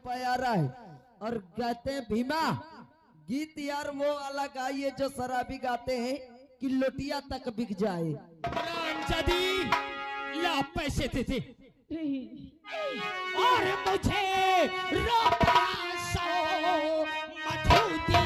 रुपए आ रहा है और कहते हैं भीमा गीत यार वो वाला गाइए जो शराबी गाते हैं कि लोटिया तक बिक जाए। रामजादी ला पैसे दे दे और मुझे रुपया 100 मधुदी।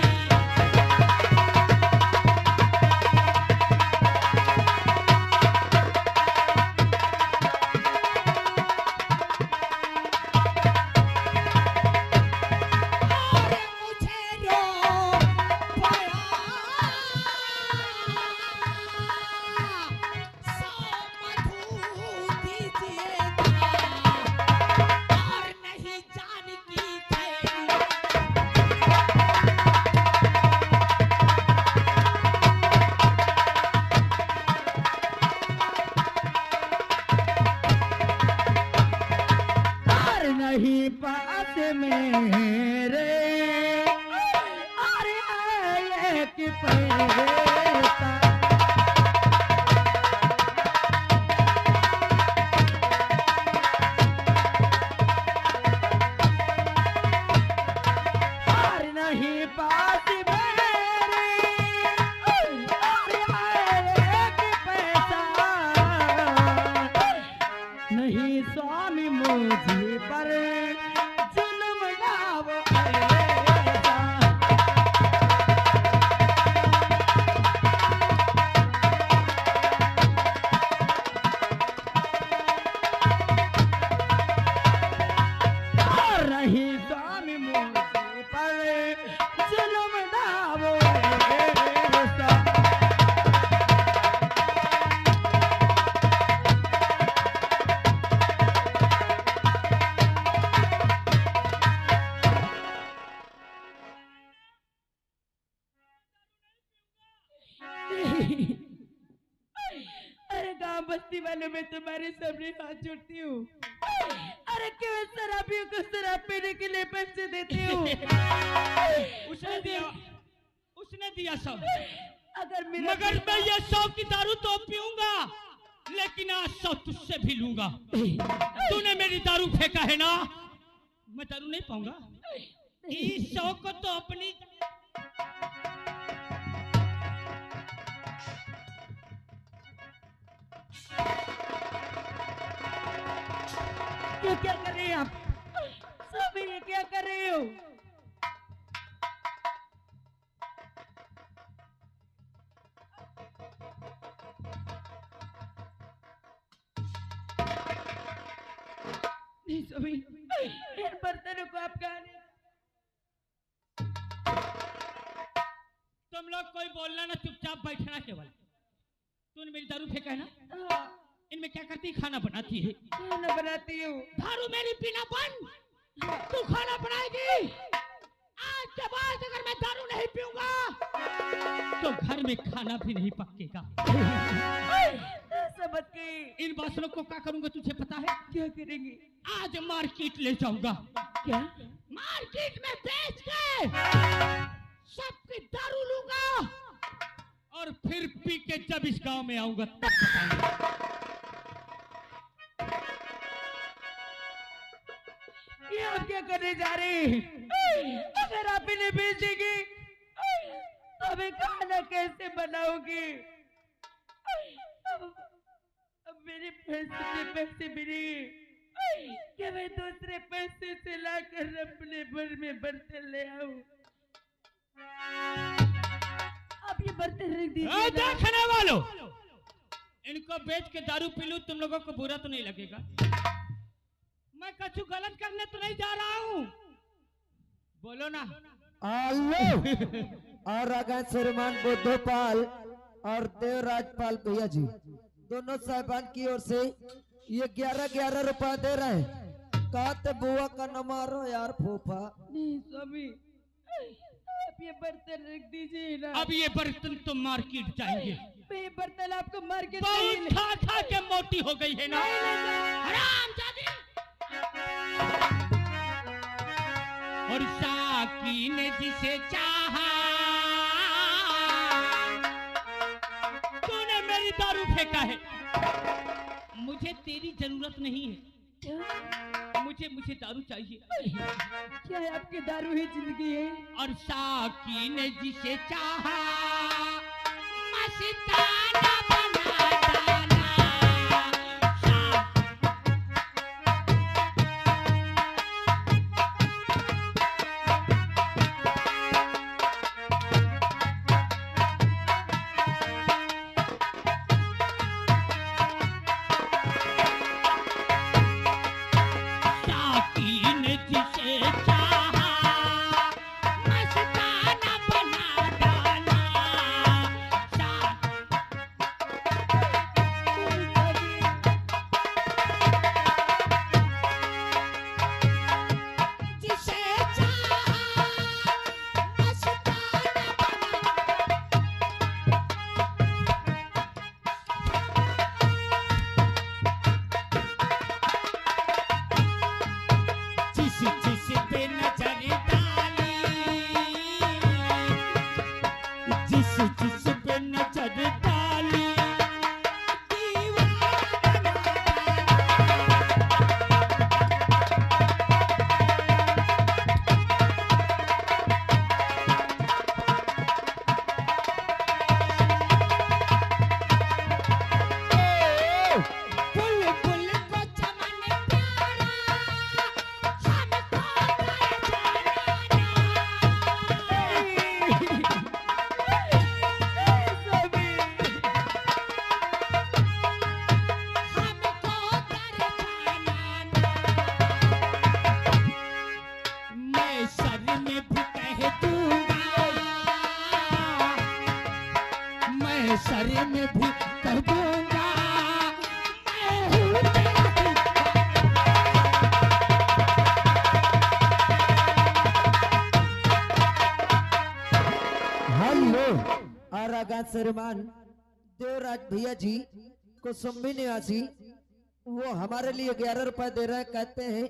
नहीं बात मेरे अरे एक पैसा अरे नहीं बात मेरे अरे एक पैसा नहीं स्वामी मुझे पर जुल्म डाव ऐसा। और नहीं स्वामी मुझे पर जुल्म डाव ऐसा। अरे गांव बस्ती वालों में तुम्हारे सामने हाथ जोड़ती हूँ। अरे क्यों शराबियों को शराब पीने के लिए पैसे देती हूँ? उसने दिया सब। अगर मेरा मगर मैं ये 100 की दारू तो पीऊंगा लेकिन आज 100 तुझसे भी लूंगा। तूने मेरी दारू फेंका है ना, मैं दारू नहीं पाऊंगा। इस 100 को तो अपनी ये क्या कर रहे हैं आप? स्वामी ये क्या कर रहे हो? नहीं स्वामी, इन बर्तनों को आप कहाँ ले? तुम लोग कोई बोलना ना, चुपचाप बैठना केवल। तूने मेरी दारू फेंका है ना, हाँ, इनमें क्या करती? खाना बनाती है। खाना बनाती हूँ। दारू मेरी पीना बंद, तू खाना बनाएगी। आज के बाद अगर मैं दारू नहीं पीऊंगा तो घर में खाना भी नहीं पकेगा। समझ गई। इन बासनों को क्या करूंगा तुझे पता है? क्या करेंगे? आज मार्केट ले जाऊंगा। क्या? मार्केट में बेच के सबकी दारू लूंगा और फिर पी के जब इस गांव में आऊंगा तब बताऊंगा। ये आप क्या करने जा रहे हैं? अगर आप इन्हें बेच देंगे तो मैं खाना कैसे बनाऊंगी? अब मेरे पैसे मिले क्या मैं दूसरे पैसे से लाकर अपने घर में बर्तन ले आऊं? आप ये बर्तन रख दीजिए। देखने वालों, इनको बेच के दारू पी लूं, तुम लोगों को बुरा तो नहीं लगेगा? मैं कुछ गलत करने तो नहीं जा रहा हूँ, बोलो ना। आलो और अगर श्रीमान बुद्धोपाल और देवराजपाल भैया जी दोनों साहिबान की ओर से ये 11-11 रुपया दे रहे हैं। कहते बुआ का न मारो यार फूफा। नहीं स्वामी, आप ये बर्तन रख दीजिए ना। अब ये बर्तन तो मार्केट जाएंगे। ये बर्तन आपको मार्केट बहुत खा खा के मोटी हो गई है ना। हरामजादी। और साकी ने जिसे चाहा, तूने मेरी दारू फेंका है। मुझे तेरी जरूरत नहीं है। अच्छा, मुझे मुझे दारू चाहिए। क्या है आपकी दारू ही जिंदगी है? और साकी ने जिसे चाहा मस्ताना बना डाला। साकी ने जिसे चाहा मस्ताना बना डाला। जिसे चाहा मस्ताना जिस जिस पे नजर डाली, जिस जिस पे नजर डाली दीवाना बुलबुल को चमन प्यारा हमको मैं सर में भी कह दूंगा, मैं सर में भी कह दूंगा मैं हूँ तेरा हेलो आरागा श्रीमान देवराज भैया जी को सुम्बी निवासी वो हमारे लिए 11 रुपए दे रहे हैं। कहते हैं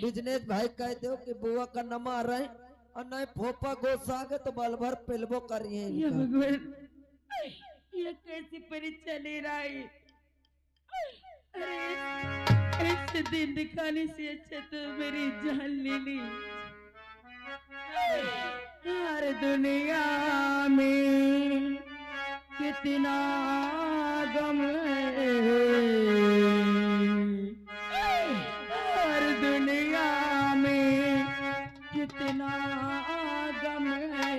बिजनेस भाई कह दो कि बुआ का नमा आ रहे हैं और नहीं फोपा गोसा आ गए तो बल भर पिलबो करिए ये इनका। भगवान, ये कैसी परीक्षा ले रहा है? अरे ऐसे दिन दिखाने से अच्छा तो मेरी जान ले ली। हर दुनिया में कितना गम है, हर दुनिया में कितना गम है,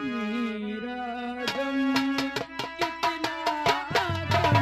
मेरा गम कितना गम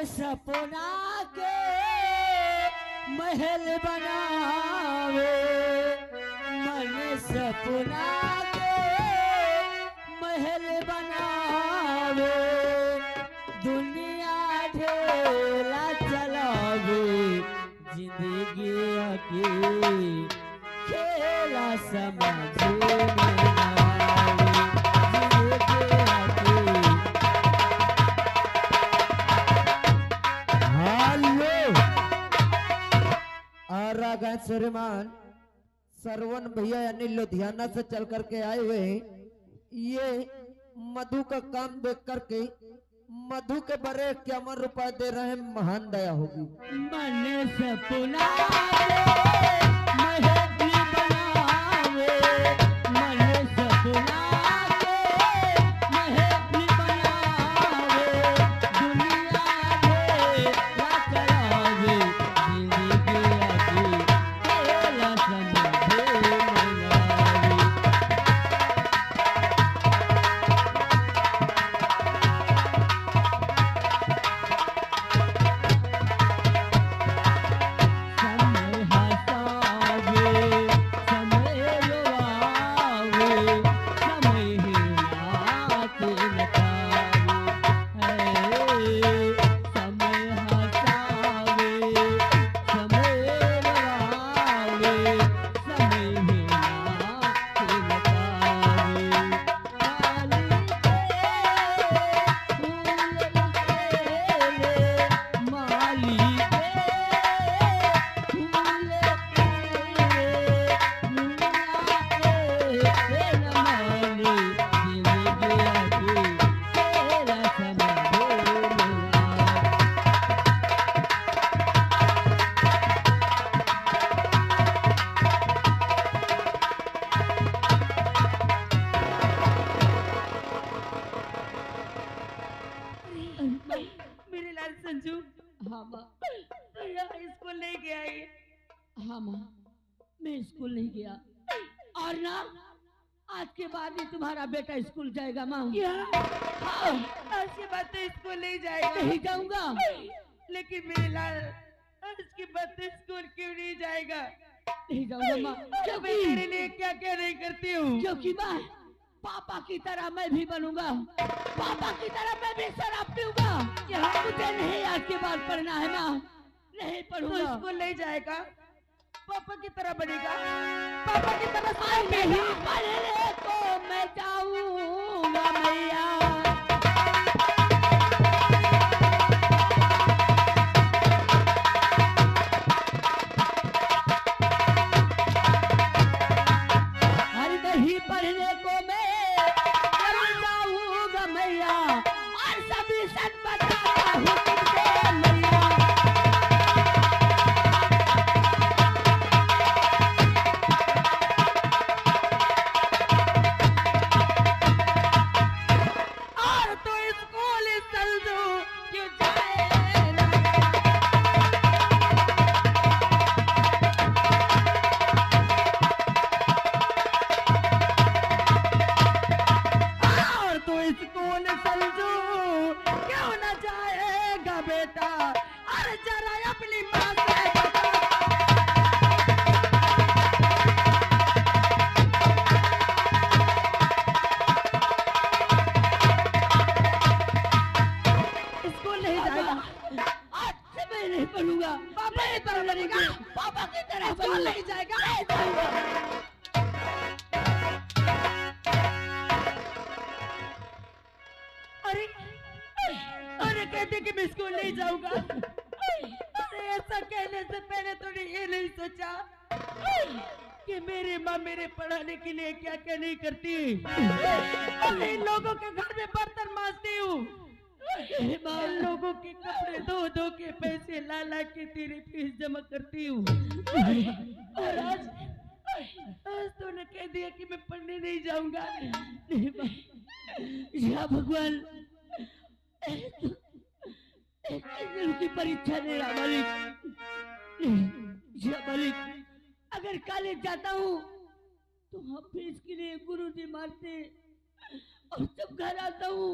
सपना के महल बनावे मन सपना के महल बनावे, दुनिया ढेला चलावे, जिंदगी के खेला समझ में ना आवे, जिंदगी हेलो आरागा श्रीमान सरवन भैया यानी लुधियाना से चल करके आए हुए हैं। ये मधु का काम देख करके मधु के बड़े 51 रुपए दे रहे हैं, महान दया होगी। मन सपना के महल बनावे, मन सपना के महल बनावे, दुनिया ढेला चलावे, जिंदगी के खेला समझ में ना आवे। समय हसावे, समय रोवावे, समय हिलात नचावे, समय हसावे, समय रोवावे, समय हिलात नचावे, काली के माली मेरे लाल संजू हाँ माँ, तो यहाँ स्कूल नहीं गया है। हाँ माँ, मैं स्कूल नहीं गया और ना आज के बाद ही तुम्हारा बेटा स्कूल जाएगा माँ। क्या आज के बाद तो स्कूल नहीं जाएगा? नहीं जाऊंगा। लेकिन मेरे लाल आज के बाद तो स्कूल क्यों नहीं जाएगा? नहीं जाऊंगा माँ, तो मैं तेरे लिए क्या क्या नहीं करती हूँ। क्योंकि माँ पापा की तरह मैं भी बनूंगा, पापा की तरह मैं भी शराब पीऊंगा। मुझे नहीं आज के बाद पढ़ना है माँ, नहीं तो पढ़ूंगा। स्कूल नहीं जाएगा, पापा की तरह बनेगा, पापा की तरह स्कूल नहीं जाएगा। पढ़ने को मैं जाऊंगा मैया। अरे नहीं पढ़ने को मैं जाऊंगा मैया, और सभी सन बताता हूँ तुमसे मैया। और तो स्कूल समझो क्यों जाए ना। और तो स्कूल समझो क्यों न जाएगा बेटा, अरे जरा अपनी माँ से बता। स्कूल नहीं जाएगा, आज से मैं नहीं पढ़ूंगा, पापा की तरह बनेगा, पापा की तरह स्कूल बनूंगा। नहीं जाएगा। नहीं जाऊंगा। अरे अरे कहते कि मैं स्कूल नहीं जाऊंगा। अरे ऐसा कहने से पहले तूने ये नहीं सोचा कि मेरी माँ मेरे पढ़ाने के लिए क्या क्या नहीं करती। और इन लोगों के घर में बर्तन मांजती हूँ, इन लोगों के कपड़े धो धो के पैसे ला ला के तेरी फीस जमा करती हूँ। और आज आज तूने कह दिया कि मैं पढ़ने नहीं जाऊंगा। या भगवान, एक दिन की परीक्षा दे रहा मालिक। या मालिक, अगर कॉलेज जाता हूँ तो हम फीस के लिए गुरुजी मारते, और जब घर आता हूँ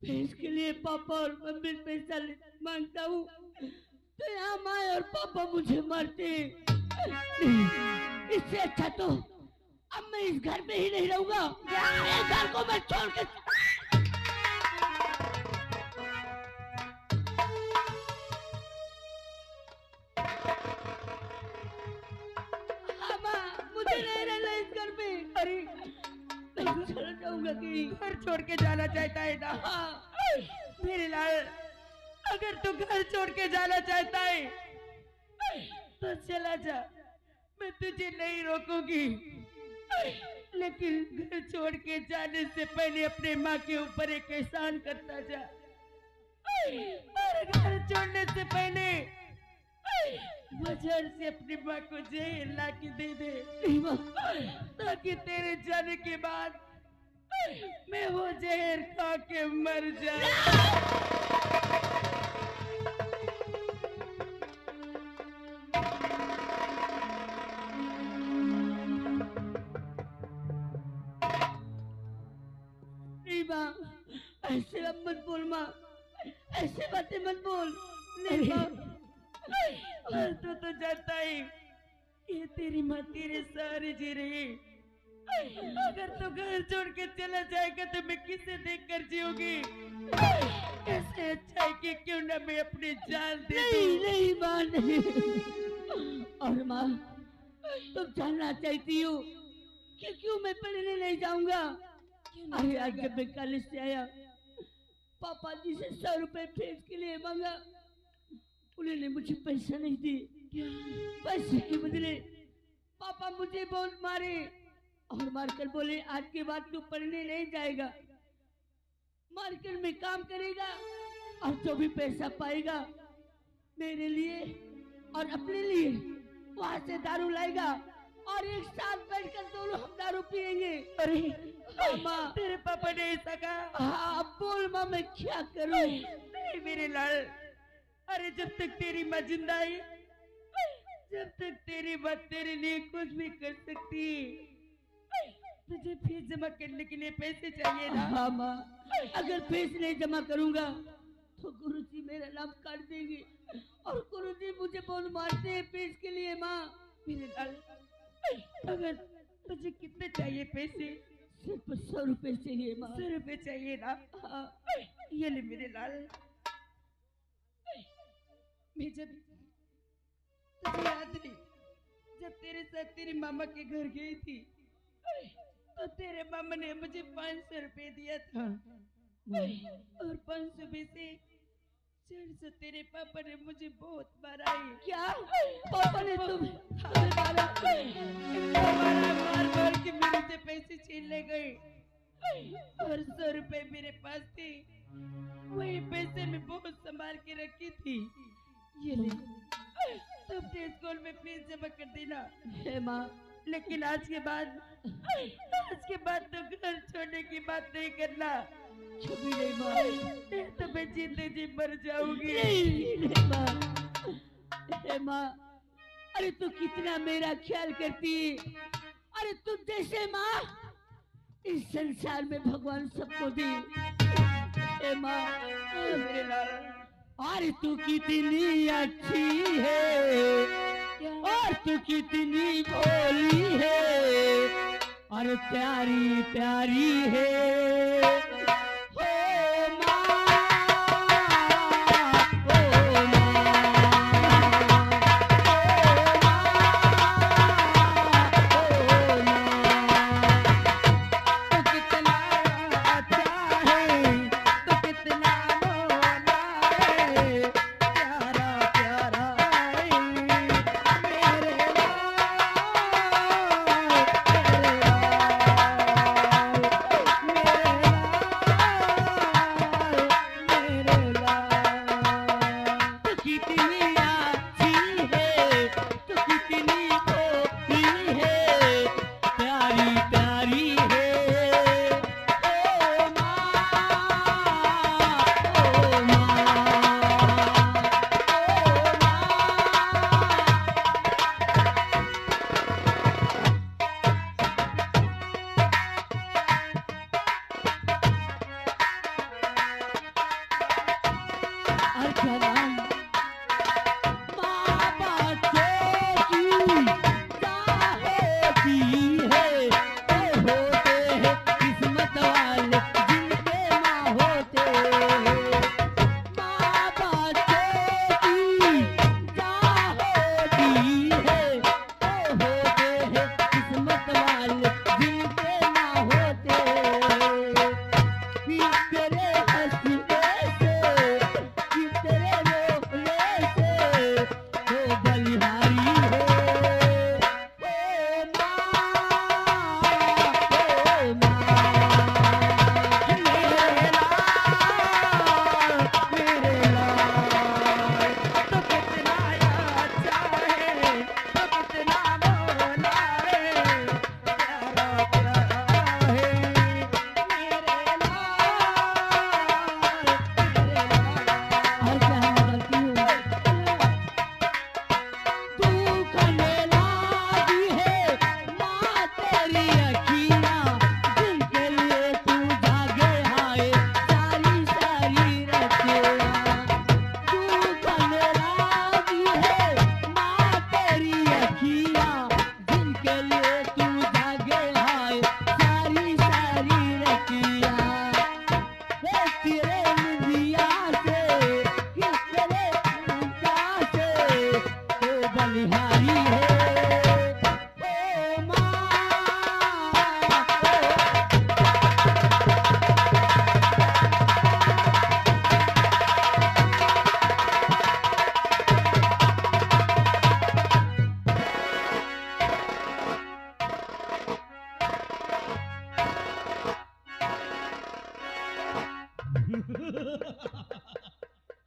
फीस के लिए पापा और मम्मी पैसा मांगता हूँ तो यहाँ माँ और पापा मुझे मारते। इससे अच्छा तो अब मैं इस घर में ही नहीं रहूंगा। इस घर को मैं छोड़ के मुझे नहीं रहना इस घर में। अरे मैं चला जाऊंगा कहीं। घर छोड़ के जाना चाहता है ना? मेरे लाल, अगर तू घर छोड़ के जाना चाहता है तो चला जा, मैं तुझे नहीं रोकूंगी। लेकिन घर छोड़ के जाने से पहले अपने माँ के ऊपर एक एहसान करता जा, और घर छोड़ने से पहले बाजार से अपनी माँ को जहर ला के दे दे, ताकि तेरे जाने के बाद मैं वो जहर खा के मर जाऊं। माँ, ऐसे अब मत बोल माँ, ऐसे बातें मत बोल। नहीं माँ, और तू तो जानता है ये तेरी माँ तेरे सहारे जी रही। अगर तू घर छोड़ के चला जाएगा तो मैं किसे देख कर जीऊंगी? ऐसे अच्छा है कि क्यों ना मैं अपनी जान दे नहीं नहीं माँ नहीं। और माँ, तुम जानना चाहती हो कि क्यों मैं पढ़ने नहीं जाऊंगा? अरे आज जब मैं कॉलेज से आया, पापा जी से 100 रुपए फीस के लिए मांगा। उन्होंने मुझे पैसा नहीं दी। पैसे के बदले पापा मुझे बहुत मारे और मारकर बोले आज के बाद तू पढ़ने नहीं जाएगा, मार्केट में काम करेगा और जो भी पैसा पाएगा मेरे लिए और अपने लिए वहां से दारू लाएगा और एक साथ बैठकर दोनों हम दारू पिएंगे। अरे माँ, तेरे पापा ने ऐसा कहा? हाँ बोल माँ, मैं क्या करूं? नहीं मेरे लाल, अरे जब तक तेरी माँ जिंदा है, जब तक तेरी माँ तेरे लिए कुछ भी कर सकती है, तुझे फीस जमा करने के लिए पैसे चाहिए ना? हाँ माँ, अगर फीस नहीं जमा करूंगा तो गुरुजी मेरा नाम काट देंगे और गुरुजी मुझे बहुत मारते हैं फीस के लिए। माँ मेरे लाल, अगर तुझे कितने चाहिए पैसे? सिर्फ 100 रुपए चाहिए माँ। 100 रुपए चाहिए ना? हाँ। ये ले मेरे लाल। मैं जब तुझे याद नहीं, जब तेरे साथ तेरी मामा के घर गई थी तो तेरे मामा ने मुझे 500 रुपए दिया था, और 500 में से 400 तेरे पापा ने मुझे बहुत मारा है। क्या पापा ने तुम्हें मारा? मार मार के मेरे से पैसे छीन ले गए, और 100 रुपए मेरे पास थे, वही पैसे मैं बहुत संभाल के रखी थी। ये ले, तो अपने स्कूल में फीस जमा कर देना। हे माँ, लेकिन आज के बाद तो घर छोड़ने की बात नहीं करना। कभी नहीं माँ, नहीं तो मैं जीते जी मर जाऊंगी। नहीं माँ। हे माँ, अरे तू कितना मेरा ख्याल करती है। अरे तू जैसे माँ इस संसार में भगवान सबको दी। हे माँ, मेरे लाल, अरे तू कितनी अच्छी है और तू कितनी भोली है और प्यारी प्यारी है।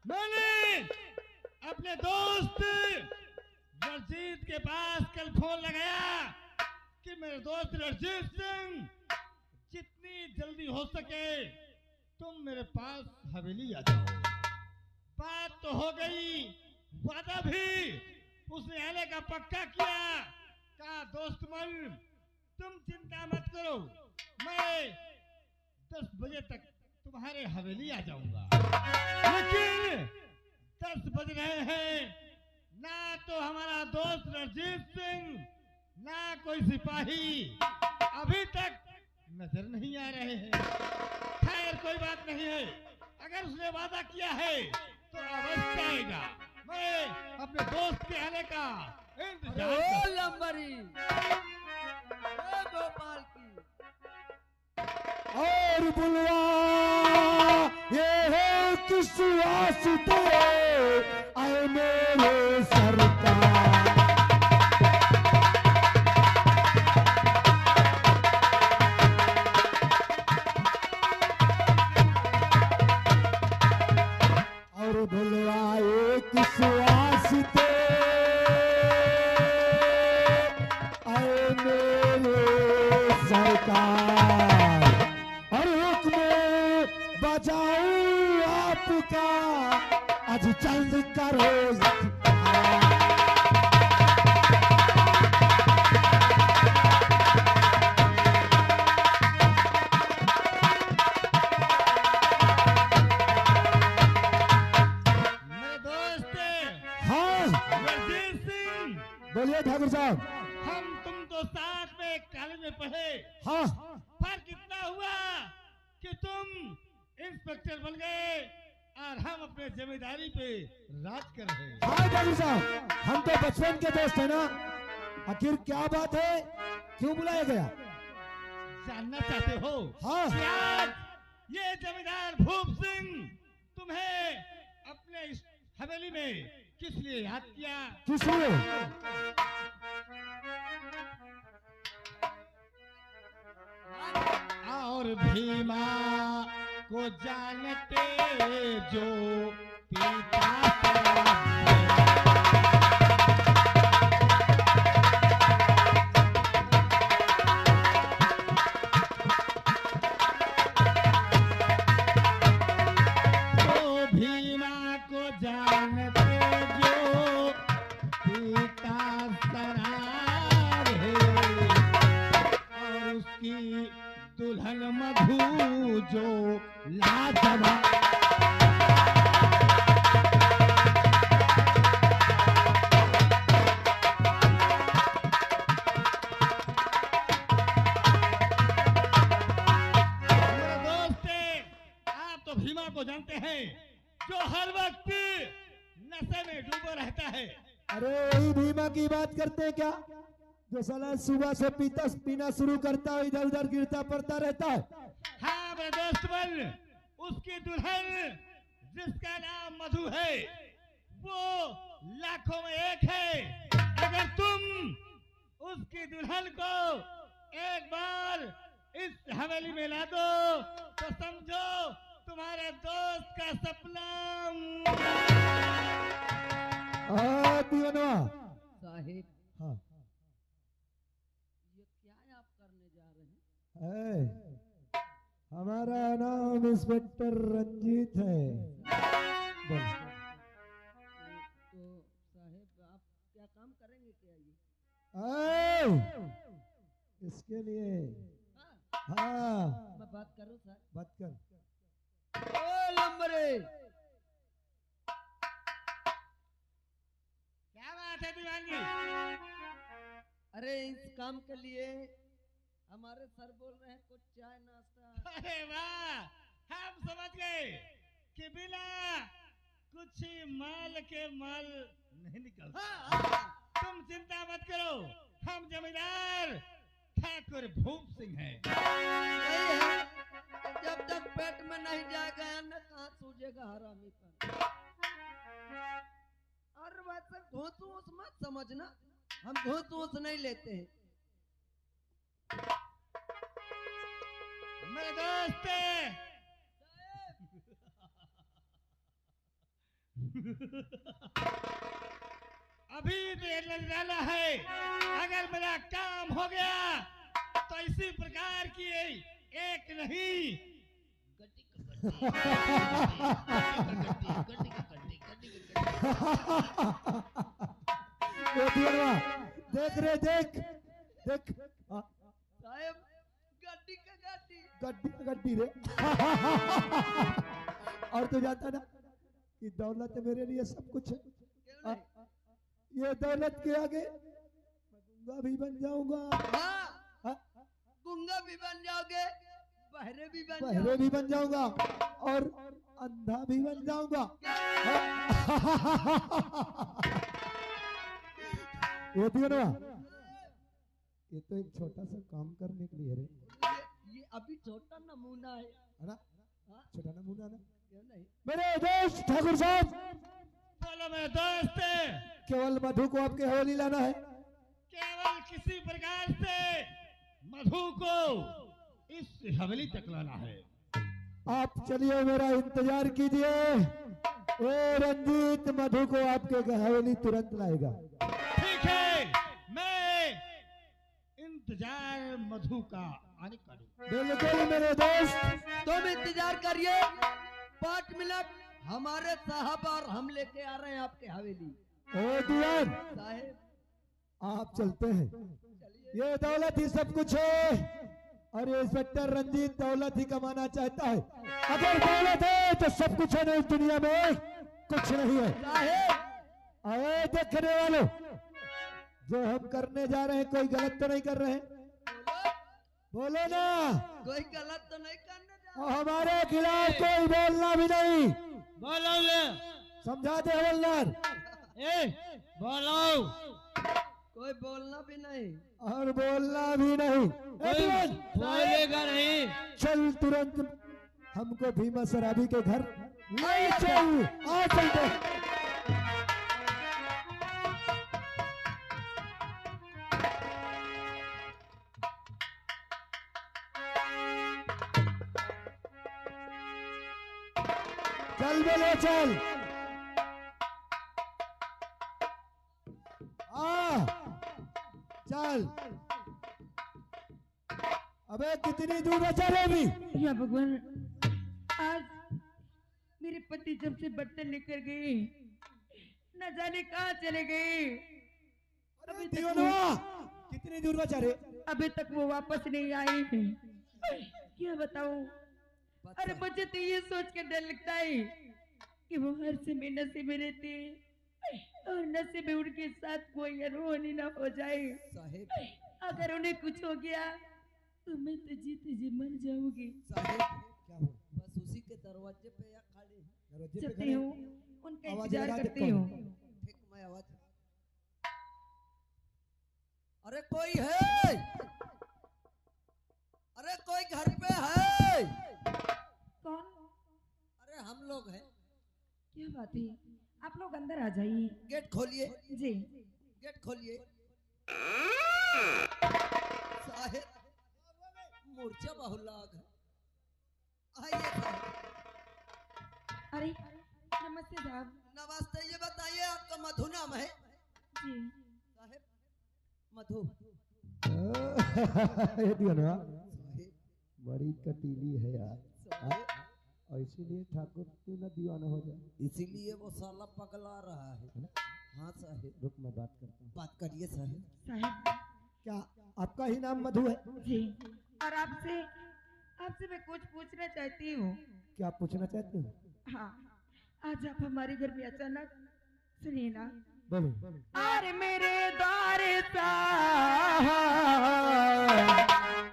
मैंने अपने दोस्त रंजीत के पास कल फोन लगाया कि मेरे दोस्त रंजीत सिंह, जितनी जल्दी हो सके तुम मेरे पास हवेली आ जाओ। बात तो हो गई, वादा भी उसने आने का पक्का किया। कहा दोस्त मन तुम चिंता मत करो, मैं 10 बजे तक तुम्हारे हवेली आ जाऊंगा। लेकिन 10 बज रहे हैं, ना तो हमारा दोस्त रंजीत सिंह ना कोई सिपाही अभी तक नजर नहीं आ रहे हैं। खैर कोई बात नहीं है, अगर उसने वादा किया है तो अवश्य आएगा। मैं अपने दोस्त के आने का इंतजार ओ लंबरी, ओ गोपाल की और बुलवा ये है किस वास्ते आए मेरे सरकार। और बुलवाए किस वास्ते आए मेरे सरकार। और हुक्म बजाऊं आपका आज चंद करो। मेरे दोस्त हाँ रंजीत सिंह, बोलिए ठाकुर साहब। हम तुम तो साथ में कॉलेज में पढ़े। हाँ फर्क इतना हुआ कि तुम इंस्पेक्टर बन गए और हम अपने जिम्मेदारी पे राज कर रहे हैं। हाँ ठाकुर साहब, हम तो बचपन के दोस्त हैं ना। आखिर क्या बात है, क्यों बुलाया गया? जानना चाहते हो हाँ कि आज ये जमींदार भूप सिंह तुम्हें अपने इस हवेली में किस लिए याद किया? किस लिए? और भीमा को जानते जो पिता तो भीमा को जानते जो पिता सरार है, और उसकी दुल्हन मधु जो लाजवाब। मेरे दोस्त, आप तो भीमा को जानते हैं, जो हर वक्त नशे में डूबा रहता है। अरे वही भीमा की बात करते हैं क्या, जो साला सुबह से पीना शुरू करता है, इधर उधर गिरता पड़ता रहता है। हाँ मेरे दोस्त बन, उसकी दुल्हन जिसका नाम मधु है, वो लाखों में एक है। अगर तुम उसकी दुल्हन को एक बार इस हवेली में ला दो तो समझो तुम्हारे दोस्त का सपना। दीवानवा साहिब, हाँ ये क्या आप करने जा रहे हैं? है, हमारा नाम इंस्पेक्टर रंजीत है। बोल। तो साहिब आप क्या काम करेंगे क्या ये? इसके लिए हाँ, हाँ मैं बात करूं सर? बात कर। ओ लंबरे, क्या बात है दीवान जी? अरे इस काम के लिए हमारे सर बोल रहे हैं कुछ चाय नाश्ता। अरे वाह, हम समझ गए कि बिना कुछ माल के माल नहीं निकलता। तुम चिंता मत करो, हम जमींदार ठाकुर भूप सिंह हैं। नहीं है, जब तक पेट में नहीं जाएगा न कहाँ सूझेगा हरामी पर। और वैसे घूस वूस मत समझना, हम घूस वूस नहीं लेते हैं। मेरे दोस्त, अभी तो ये नजराना है, अगर मेरा काम हो गया तो इसी प्रकार की एक नहीं ये दियरवा, देख रे देख देख साहब गड्डी का गड्डी गड्डी गड्डी रे। और तो जाता ना कि दौलत मेरे लिए सब कुछ है। ये दौलत के आगे मैं गूंगा भी बन जाऊंगा। हाँ हाँ? गुंगा भी बन जाओगे, बहरे भी बन बहरे जाओगे। भी बन जाऊंगा और अंधा भी बन जाऊंगा। ये दियरवा, ये तो एक छोटा सा काम करने के लिए रे, ये अभी छोटा नमूना है ना? हाँ? छोटा नमूना ना। क्यों नहीं? मेरे दोस्त ठाकुर साहब, बोलो मेरे दोस्त, केवल मधु को आपके हवेली लाना है। केवल किसी प्रकार से मधु को इस हवेली तक लाना है। आप चलिए, मेरा इंतजार कीजिए। ए रंजीत, मधु को आपके हवेली तुरंत लाएगा। ठीक है, मैं इंतजार मधु का आने का करूं। बिल्कुल मेरे दोस्त, तुम इंतजार करिए, 5 मिनट हमारे साहब और हम लेके आ रहे हैं आपके हवेली। ए दियान, साहेब आप चलते हैं। ये दौलत ही सब कुछ है और ये इंस्पेक्टर रंजीत दौलत ही कमाना चाहता है। अगर दौलत है तो सब कुछ है, नहीं दुनिया में कुछ नहीं है। साहेब अरे देखने वालों, जो हम करने जा रहे हैं कोई गलत तो नहीं कर रहे हैं? बोलो ना। कोई गलत तो नहीं करने जा और हमारे खिलाफ कोई बोलना भी नहीं। बोलो समझा दे हवलदार। बोलो, कोई बोलना भी नहीं। और बोलना भी नहीं। ए दियान, बोलेगा नहीं। चल तुरंत हमको भीमा शराबी के घर ले चल। आ चलते। चल बोले चल। चल। अबे कितनी दूर बचा रे अभी? या भगवान, आज मेरे पति जब से बर्तन लेकर गए, न जाने कहाँ चले गए। अबे दीवानवा, कितनी दूर बचा रे? अभी तक वो वापस नहीं आए। क्या बताऊं? अरे मुझे तो ये सोच कर डर लगता है कि वो हर समय नशे में रहते और नशे में उनके साथ कोई अनहोनी ना हो जाए। साहेब अगर उन्हें कुछ हो गया तो मैं तो जीते जी मर जाऊंगी। साहेब क्या हुआ? बस उसी के दरवाजे पे या खड़े हैं। दरवाजे पे चलती खड़े हूँ, हैं। उनका आवाज इंतजार लगा दे करती कौन? हूँ। ठीक, मैं आवाज। अरे कोई है? अरे कोई घर पे है? कौन? अरे हम लोग हैं। क्या बात है? आप लोग अंदर आ जाइए। गेट खोलिए, जी। गेट खोलिए। साहेब मूर्छा बहुलाग है। आइए साहब। अरे नमस्ते साहब। नमस्ते, ये बताइए आपका मधु नाम है? जी। साहेब मधु। ये दीवानवा साहेब बड़ी कटीली है यार। साहेब और इसीलिए ठाकुर क्यों ना दीवाना हो जाए। इसीलिए वो साला पगला रहा है। हाँ साहेब, रुक मैं बात करता हूँ। बात करिए साहेब। साहब क्या आपका ही नाम मधु है? जी। और आपसे मैं कुछ पूछना चाहती हूँ। क्या आप पूछना चाहते हो? हाँ, आज आप हमारे घर में अचानक, सुनिए ना। बोलो। अरे मेरे द्वार सा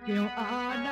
क्यों आना